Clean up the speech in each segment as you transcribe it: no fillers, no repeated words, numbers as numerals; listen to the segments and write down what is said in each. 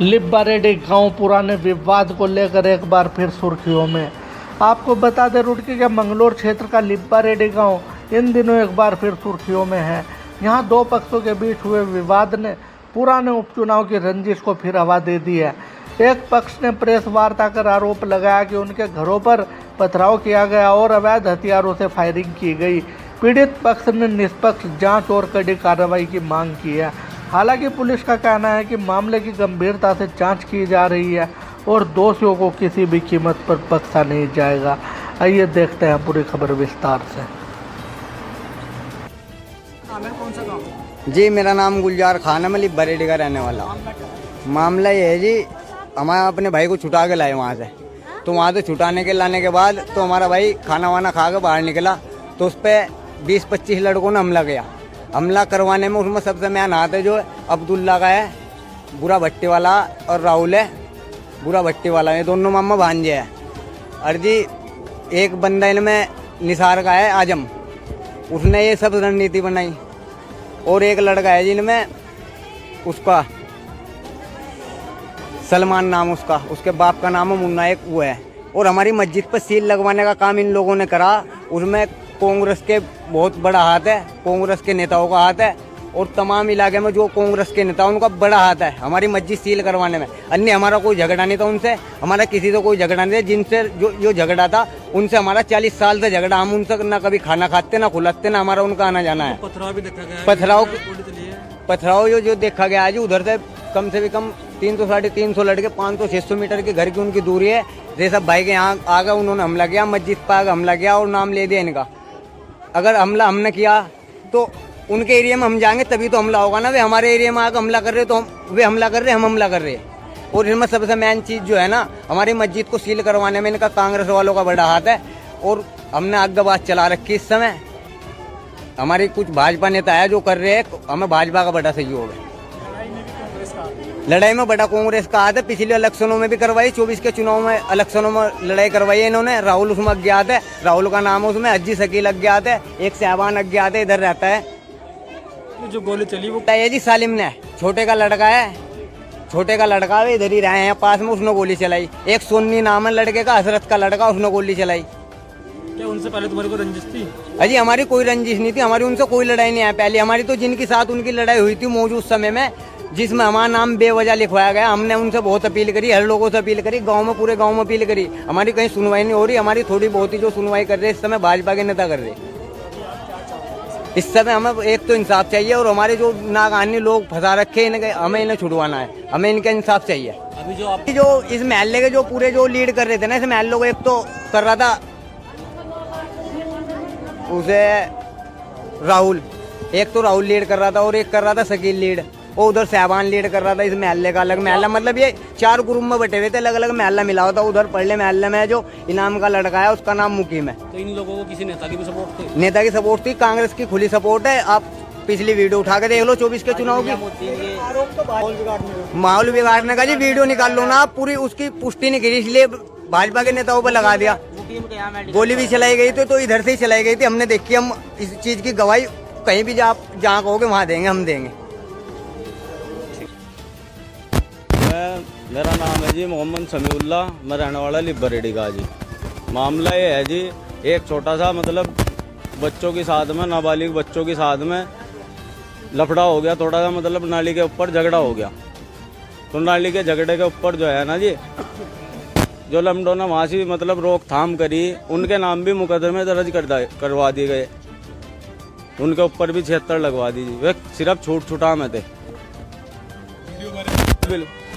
लिब्बारेड्डी गांव पुराने विवाद को लेकर एक बार फिर सुर्खियों में। आपको बता दें, रुड़की के मंगलोर क्षेत्र का लिब्बारेड्डी गांव इन दिनों एक बार फिर सुर्खियों में है। यहां दो पक्षों के बीच हुए विवाद ने पुराने उपचुनाव की रंजिश को फिर हवा दे दी है। एक पक्ष ने प्रेस वार्ता कर आरोप लगाया कि उनके घरों पर पथराव किया गया और अवैध हथियारों से फायरिंग की गई। पीड़ित पक्ष ने निष्पक्ष जांच और कड़ी कार्रवाई की मांग की है। हालांकि पुलिस का कहना है कि मामले की गंभीरता से जांच की जा रही है और दोषियों को किसी भी कीमत पर बख्शा नहीं जाएगा। आइए देखते हैं पूरी खबर विस्तार से। कौन सा गाँव? जी मेरा नाम गुलजार खान है, मैं लिब्बारेड्डी का रहने वाला। मामला ये है जी, हमारे अपने भाई को छुटा के लाए वहाँ से, तो वहाँ से छुटाने के लाने के बाद तो हमारा भाई खाना वाना खा के बाहर निकला, तो उस पर 20-25 लड़कों ने हमला किया। हमला करवाने में उसमें सबसे मेन हाथ है जो अब्दुल्ला का है, बुरा भट्टी वाला, और राहुल है बुरा भट्टी वाला। ये दोनों मामा भांजे हैं। और जी एक बंदा इनमें निसार का है आजम, उसने ये सब रणनीति बनाई। और एक लड़का है जिनमें उसका सलमान नाम उसका, उसके बाप का नाम है मुन्ना, एक वो है। और हमारी मस्जिद पर सील लगवाने का काम इन लोगों ने करा। उसमें कांग्रेस के बहुत बड़ा हाथ है, कांग्रेस के नेताओं का हाथ है, और तमाम इलाके में जो कांग्रेस के नेता उनका बड़ा हाथ है हमारी मस्जिद सील करवाने में। अन्य हमारा कोई झगड़ा नहीं था उनसे, हमारा किसी से कोई झगड़ा नहीं था। जिनसे जो झगड़ा था उनसे हमारा 40 साल से झगड़ा। हम उनसे ना कभी खाना खाते ना खुलाते, ना हमारा उनका आना जाना है। पथराव भी देखा गया, पथराव जो देखा गया है जी, उधर से कम 300-350 लड़के 500-600 मीटर के घर की उनकी दूरी है। जैसा भाई के यहाँ आगे उन्होंने हमला किया, मस्जिद पर आगे हमला किया और नाम ले दिया इनका। अगर हमला हमने किया तो उनके एरिया में हम जाएंगे तभी तो हमला होगा ना। वे हमारे एरिया में आकर हमला कर रहे, तो वे हमला कर रहे, हम हमला कर रहे हैं। और इनमें सबसे मेन चीज़ जो है ना, हमारी मस्जिद को सील करवाने में इनका कांग्रेस वालों का बड़ा हाथ है। और हमने आगबाज चला रखी इस समय। हमारी कुछ भाजपा नेता है जो कर रहे हैं, हमें भाजपा का बड़ा सहयोग है। लड़ाई में बड़ा कांग्रेस का हाथ है। पिछले इलेक्शनों में भी करवाई, 24 के चुनाव में इलेक्शनों में लड़ाई करवाई है इन्होंने। राहुल उसमें अज्ञात है, राहुल का नाम है उसमें, अज्जी शकील अज्ञात है, एक सहबान अज्ञात है, इधर रहता है। जो गोली चली वो है जी सालिम ने, छोटे का लड़का है, छोटे का लड़का है, इधर ही रहे हैं पास में, उसने गोली चलाई। एक सोन्नी नाम है लड़के का, हसरत का लड़का, उसने गोली चलाई। क्या उनसे पहले तुम्हारी कोई रंजिश थी? अजी हमारी कोई रंजिश नहीं थी, हमारी उनसे कोई लड़ाई नहीं है। पहले हमारी तो जिनके साथ उनकी लड़ाई हुई थी मौजूद समय में, जिसमें हमारा नाम बेवजह लिखवाया गया, हमने उनसे बहुत अपील करी, हर लोगों से अपील करी, गांव में पूरे गांव में अपील करी, हमारी कहीं सुनवाई नहीं हो रही। हमारी थोड़ी बहुत ही जो सुनवाई कर रहे इस समय भाजपा के नेता कर रहे। इस समय हमें एक तो इंसाफ चाहिए, और हमारे जो नाकानी लोग फंसा रखे इनके, हमें इन्हें छुड़वाना है, हमें इनका इंसाफ चाहिए। अभी जो इस महल्ले के जो पूरे जो लीड कर रहे थे ना, इस महल्ले को एक तो कर रहा था उसे राहुल, एक तो राहुल लीड कर रहा था, और एक कर रहा था शकील लीड, और उधर सहबान लीड कर रहा था। इस महल्ले का अलग महल्ला, मतलब ये 4 ग्रुप में बटे हुए थे, अलग अलग महल्ला मिला होता। उधर पहले महल्ले में जो इनाम का लड़का है उसका नाम मुकीम है। तो इन लोगों को किसी नेता की भी सपोर्ट थी? नेता की सपोर्ट थी, कांग्रेस की खुली सपोर्ट है। आप पिछली वीडियो उठा के देख लो 24 के चुनाव की। माहौल बिगाड़ने का जी वीडियो निकाल लो ना आप, पूरी उसकी पुष्टि नहीं करी, इसलिए भाजपा के नेताओं पर लगा दिया। गोली भी चलाई गई थी, तो इधर से ही चलाई गई थी, हमने देखी। हम इस चीज की गवाही कहीं भी जहाँ कहोगे वहाँ देंगे, हम देंगे। मेरा नाम है जी मोहम्मद समीउल्लाह, मैं रहने वाला लिब्बारेड्डी का जी। मामला ये है जी, एक छोटा सा मतलब बच्चों के साथ में, नाबालिग बच्चों के साथ में लफड़ा हो गया थोड़ा सा, मतलब नाली के ऊपर झगड़ा हो गया। तो नाली के झगड़े के ऊपर जो है ना जी, जो लमडो ने वहाँ से मतलब रोकथाम करी, उनके नाम भी मुकदमे दर्ज करवा दिए गए, उनके ऊपर भी 76 लगवा दी। वे सिर्फ छूटा में थे।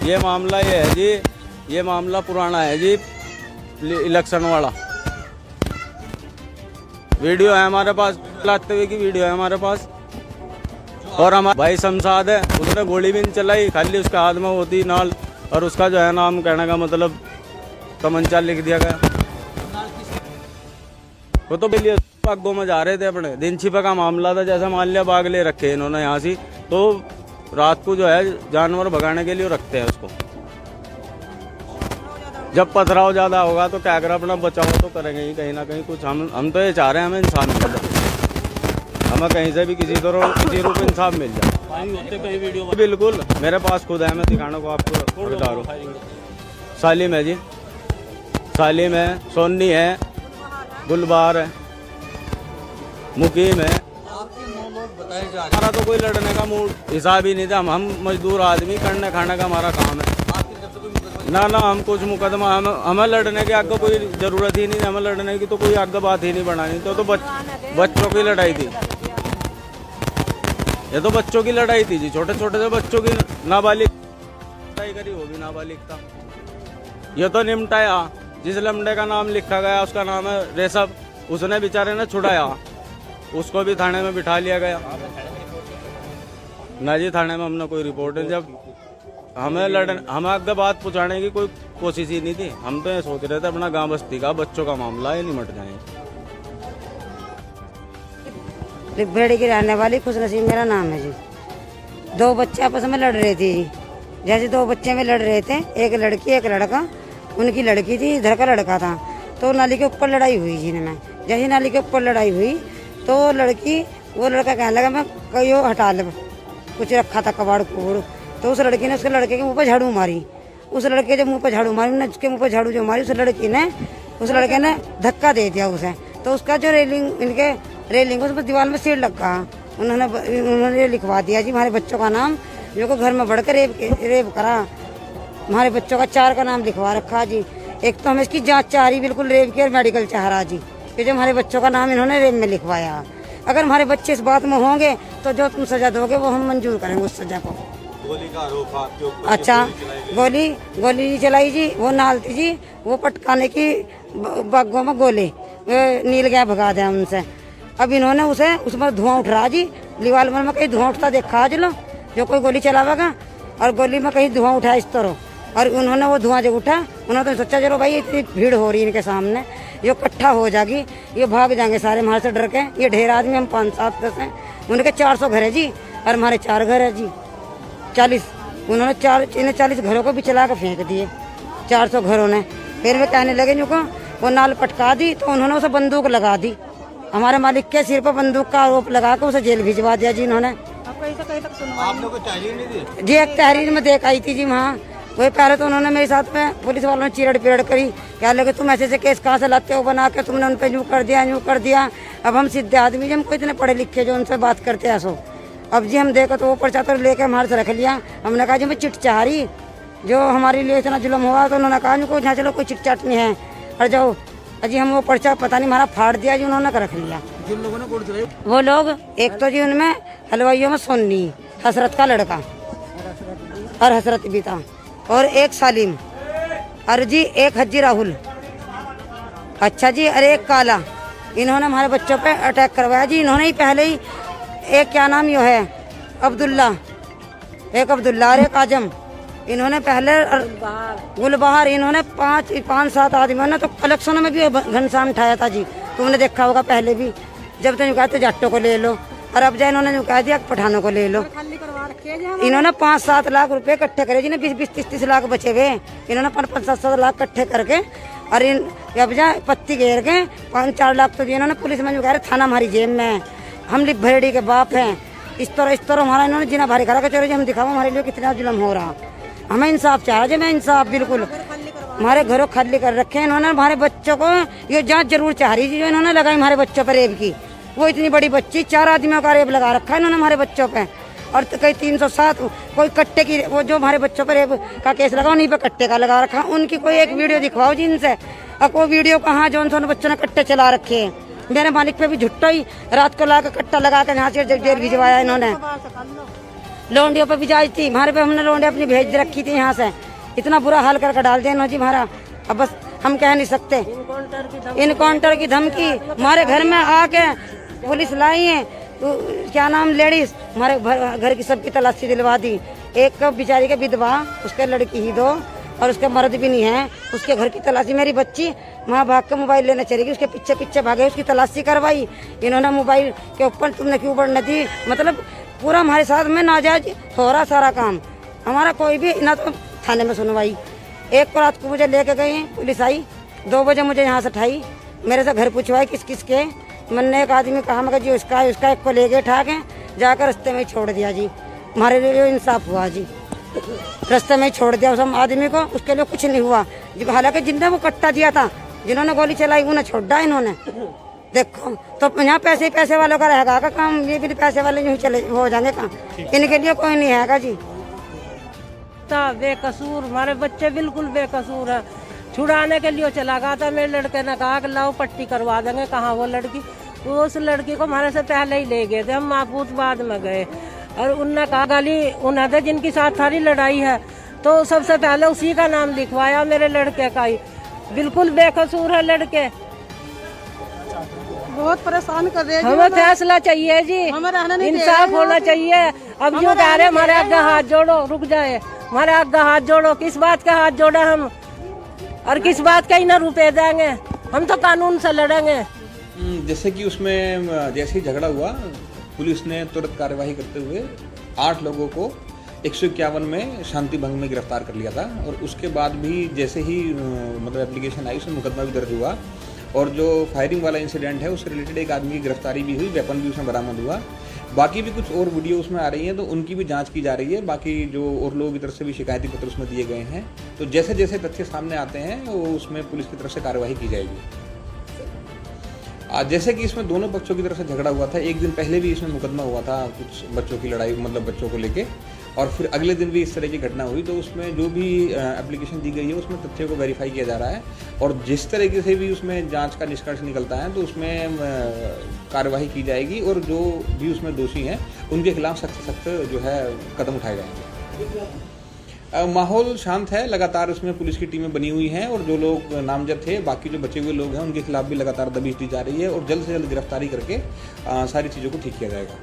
ये मामला ये है जी, ये मामला पुराना है जी, इलेक्शन वाला। वीडियो है हमारे पास, लाते हुए की वीडियो है हमारे पास। और हमारा भाई शमशाद है, उसने गोली भी नहीं चलाई, खाली उसके हाथ में होती नाल, और उसका जो है नाम कहने का मतलब तमंचा लिख दिया गया। वो तो बिल्ली बागों में जा रहे थे अपने, दिन छिपा का मामला था। जैसा मान लिया बाग ले रखे इन्होंने यहाँ से, तो रात को जो है जानवर भगाने के लिए रखते हैं उसको। जब पथराव ज़्यादा होगा तो क्या कर, अपना बचाव तो करेंगे ही कहीं ना कहीं कुछ। हम तो ये चाह रहे हैं हमें इंसान मिले, हमें कहीं से भी किसी तरह किसी रूप इंसाफ मिल जाए। फायरिंग होते कहीं वीडियो बिल्कुल मेरे पास खुद है, मैं दिखाने को आपको बता रहा हूँ। सालिम है जी, सालिम है, सोनी है, गुलबार है, मुकीम है। हमारा तो कोई लड़ने का मूड हिसाब ही नहीं था। हम मजदूर आदमी, करने खाने का हमारा काम है। ना हम कुछ मुकदमा हमें लड़ने की आगे कोई जरूरत ही नहीं, हमें लड़ने की तो कोई आगे बात ही नहीं बनानी। तो बच्चों की लड़ाई थी, ये तो बच्चों की लड़ाई थी जी, छोटे छोटे से बच्चों की। नाबालिग लड़ाई करी, वो भी नाबालिग था। ये तो निमटाया, जिस लमडे का नाम लिखा गया उसका नाम है रेसब, उसने बेचारे ने छुड़ाया, उसको भी थाने में बिठा लिया गया। ना जी थाने में हमने कोई रिपोर्ट नहीं, जब हमें आगे बात पहुंचाने की कोई कोशिश ही नहीं थी। हम तो ये सोच रहे थे अपना गांव बस्ती का बच्चों का मामला है, निमट जाए। लिब्बेड़ी की रहने वाली खुशनसीब मेरा नाम है जी। दो बच्चे आपस में लड़ रहे थे जी, जैसे दो बच्चे में लड़ रहे थे, एक लड़की एक लड़का। उनकी लड़की थी, इधर का लड़का था, तो नाली के ऊपर लड़ाई हुई जी इनमें। जैसे नाली के ऊपर लड़ाई हुई तो वो लड़का कहने लगा मैं कहीं हटा ले, कुछ रखा था कबाड़ कुबड़। तो उस लड़की ने उसके लड़के के मुंह पर झाड़ू मारी। उस लड़के जो मुंह पर झाड़ू मारी, उसके मुंह पर झाड़ू जो मारी, उस लड़के ने धक्का दे दिया उसे। तो उसका जो रेलिंग उस पर दीवार में सिर लगा। उन्होंने लिखवा दिया जी हमारे बच्चों का नाम, जो को घर में बढ़कर रेप करा। हमारे बच्चों का 4 का नाम लिखवा रखा जी। एक तो हमें इसकी जांच चाह रही, बिल्कुल रेप की, और मेडिकल चाह रहा जी, कि जो हमारे बच्चों का नाम इन्होंने रेप में लिखवाया। अगर हमारे बच्चे इस बात में होंगे तो जो तुम सजा दोगे वो हम मंजूर करेंगे उस सजा को। गोली का आरोप आपके ऊपर? अच्छा, गोली चलाई जी, वो नाल थी जी, वो पटकाने की बागों में गोले नील गया, भगा दिया उनसे। अब इन्होंने उसमें धुआं उठ रहा जी, दीवार में कहीं धुआं उठता देखा आज लो, जो कोई गोली चलावेगा और गोली में कहीं धुआं उठा इस तरह। और उन्होंने वो धुआं जब उठा, उन्होंने तो सोचा चलो भाई इतनी भीड़ हो रही है इनके सामने, ये इकट्ठा हो जाएगी, ये भाग जाएंगे सारे हमारे से डर के। ये ढेर आदमी, हम 5-7 हैं, उनके 400 घर है जी, और हमारे 4 घर है जी, 40। उन्होंने 40 घरों को भी चला के फेंक दिए, 400 घरों ने। फिर वे कहने लगे जो को वो नाल पटका दी, तो उन्होंने उसे बंदूक लगा दी। हमारे मालिक के सिर पर बंदूक का आरोप लगा कर उसे जेल भिजवा दिया जी इन्होंने। आप लोग को तहरीर नहीं दी जी? एक तहरीर में देख आई थी जी वहाँ। वही पहले तो उन्होंने मेरे साथ में पुलिस वालों ने चिरड़ पिरड़ करी, क्या लगे तुम ऐसे केस कहाँ से लाते हो बना के, तुमने उन पर यूँ कर दिया। अब हम सीधे आदमी, हमको इतने पढ़े लिखे जो उनसे बात करते हैं सो। अब जी हम देखो तो वो पर्चा तो लेके हमारे से रख लिया। हमने कहा जी मैं चिट चाह रही, जो हमारे लिए इतना जुल्म हुआ, तो उन्होंने कहा को जहाँ चलो कोई चिट चाट नहीं है, और जाओ। अजी हम वो पर्चा पता नहीं हमारा फाड़ दिया जी, उन्होंने रख लिया। जिन लोगों ने गोली चलाई वो लोग, एक तो जी उनमें हलवाइयों में सोनी हसरत का लड़का, और हसरत भी था, और एक सालिम, और जी एक हज्जी राहुल। अच्छा जी, अरे एक काला। इन्होंने हमारे बच्चों पे अटैक करवाया जी। इन्होंने ही पहले ही एक क्या नाम यो है अब्दुल्ला, और एक आजम। इन्होंने पहले गुलबहार, इन्होंने 5-7 आदमियों ने तो इलेक्शनों में भी घनश्याम उठाया था जी, तुमने देखा होगा पहले भी। जब तो कहते जाटों को ले लो, और अब जाए इन्होंने कह दिया पठानों को ले लो। इन्होंने 5-7 लाख रुपए इकट्ठे करे जी, 20-30 लाख बचे हुए। इन्होंने 5-7 लाख इकट्ठे करके, और अब जाए पत्ती घेर के 5-4 लाख तो दिए इन्होंने। पुलिस में जो कह रहे थाना हमारी जेब में है, हम लिब्बेड़ी के बाप हैं। इस तरह हमारा इन्होंने जिना भारी करा के चलो जी हम दिखाओ हमारे लिए कितना जुल्म हो रहा। हमें इंसाफ चाह रहा, मैं इंसाफ बिल्कुल। हमारे घरों खाली कर रखे हैं इन्होंने। हमारे बच्चों को ये जांच जरूर चाह रही थी जो इन्होंने लगाई हमारे बच्चों पर रेप की। वो इतनी बड़ी बच्ची, 4 आदमियों का रेप लगा रखा है इन्होंने हमारे बच्चों पे, और कई 307 कोई कट्टे की, वो जो हमारे बच्चों पर रेप का केस लगा उन्हीं पे कट्टे का लगा रखा। उनकी कोई एक वीडियो दिखवाओ जी इनसे। अब वो वीडियो कहाँ जो उन बच्चों ने कट्टे चला रखे हैं। मेरे मालिक पे भी झुट्टा ही रात को लाकर कट्टा लगा कर यहाँ से जेल भिजवाया इन्होंने। लौंडियों पे भी जांच थी हमारे पे, हमने लौंडिया अपनी भेज रखी थी यहाँ से। इतना बुरा हाल करके डाल दिया इन्होंने जी हमारा। अब बस हम कह नहीं सकते। इनकाउंटर की धमकी हमारे घर में आके पुलिस लाई है, तो क्या नाम लेडीज हमारे घर की सबकी तलाशी दिलवा दी। एक बेचारी के विधवा, उसके लड़की ही 2, और उसके मर्द भी नहीं है। उसके घर की तलाशी, मेरी बच्ची वहाँ भाग के मोबाइल लेने चली गई, उसके पीछे पीछे भागे, उसकी तलाशी करवाई इन्होंने। मोबाइल के ऊपर तुमने क्यों बढ़ने दी, मतलब पूरा हमारे साथ में नाजायज हो रहा सारा काम। हमारा कोई भी ना तो थाने में सुनवाई। एक को रात को मुझे लेके गई पुलिस आई, 2 बजे मुझे यहाँ से उठाई, मेरे से घर पूछवाई किस किस के, मैंने एक आदमी कहा, मगर जी उसका एक को ले गए उठा के, जाकर रास्ते में ही छोड़ दिया जी। हमारे लिए इंसाफ हुआ जी, रास्ते में ही छोड़ दिया उस आदमी को, उसके लिए कुछ नहीं हुआ जी। हालांकि जिनने वो कट्टा दिया था, जिन्होंने गोली चलाई, उन्हें छोड़ा इन्होंने। देखो तो यहाँ पैसे वालों का रहेगा का काम, ये भी पैसे वाले यूँ चले हो जाएंगे काम, इनके लिए कोई नहीं है जी। बेकसूर हमारे बच्चे बिल्कुल बेकसूर है। छुड़ाने के लिए चला गया था, मेरे लड़के ने कहा कि लाओ पट्टी करवा देंगे। कहाँ वो लड़की, उस लड़की को हमारे से पहले ही ले गए थे, हम महफूज बाद में गए। और उनने कहा गाली उन्हें थे जिनकी साथ सारी लड़ाई है, तो सबसे पहले उसी का नाम लिखवाया, मेरे लड़के का ही। बिल्कुल बेकसूर है लड़के, बहुत परेशान कर रहे हैं। हमें फैसला चाहिए जी, इंसाफ होना चाहिए। अब जो कह रहे हमारे आगे हाथ जोड़ो, रुक जाए, हमारे आगे हाथ जोड़ो। किस बात का हाथ जोड़ा हम, और किस बात का ही ना रुपए देंगे, हम तो कानून से लड़ेंगे। जैसे कि उसमें जैसे ही झगड़ा हुआ, पुलिस ने तुरंत कार्यवाही करते हुए 8 लोगों को 151 में शांति भंग में गिरफ्तार कर लिया था। और उसके बाद भी जैसे ही मतलब एप्लीकेशन आई, उसमें मुकदमा भी दर्ज हुआ। और जो फायरिंग वाला इंसिडेंट है, उससे रिलेटेड एक आदमी की गिरफ्तारी भी हुई, वेपन भी उसमें बरामद हुआ। बाकी भी कुछ और वीडियो उसमें आ रही हैं, तो उनकी भी जांच की जा रही है। बाकी जो और लोगों की तरफ से भी शिकायती पत्र उसमें दिए गए हैं, तो जैसे जैसे तथ्य सामने आते हैं वो उसमें पुलिस की तरफ से कार्रवाई की जाएगी। जैसे कि इसमें दोनों पक्षों की तरफ से झगड़ा हुआ था, एक दिन पहले भी इसमें मुकदमा हुआ था कुछ बच्चों की लड़ाई, मतलब बच्चों को लेके, और फिर अगले दिन भी इस तरह की घटना हुई। तो उसमें जो भी एप्लीकेशन दी गई है, उसमें तथ्यों को वेरीफाई किया जा रहा है। और जिस तरीके से भी उसमें जांच का निष्कर्ष निकलता है, तो उसमें कार्रवाई की जाएगी, और जो भी उसमें दोषी हैं उनके खिलाफ सख्त से सख्त जो है कदम उठाए जाएंगे। माहौल शांत है, लगातार उसमें पुलिस की टीमें बनी हुई हैं, और जो लोग नामजद थे, बाकी जो बचे हुए लोग हैं, उनके खिलाफ भी लगातार दबिश दी जा रही है, और जल्द से जल्द गिरफ्तारी करके सारी चीज़ों को ठीक किया जाएगा।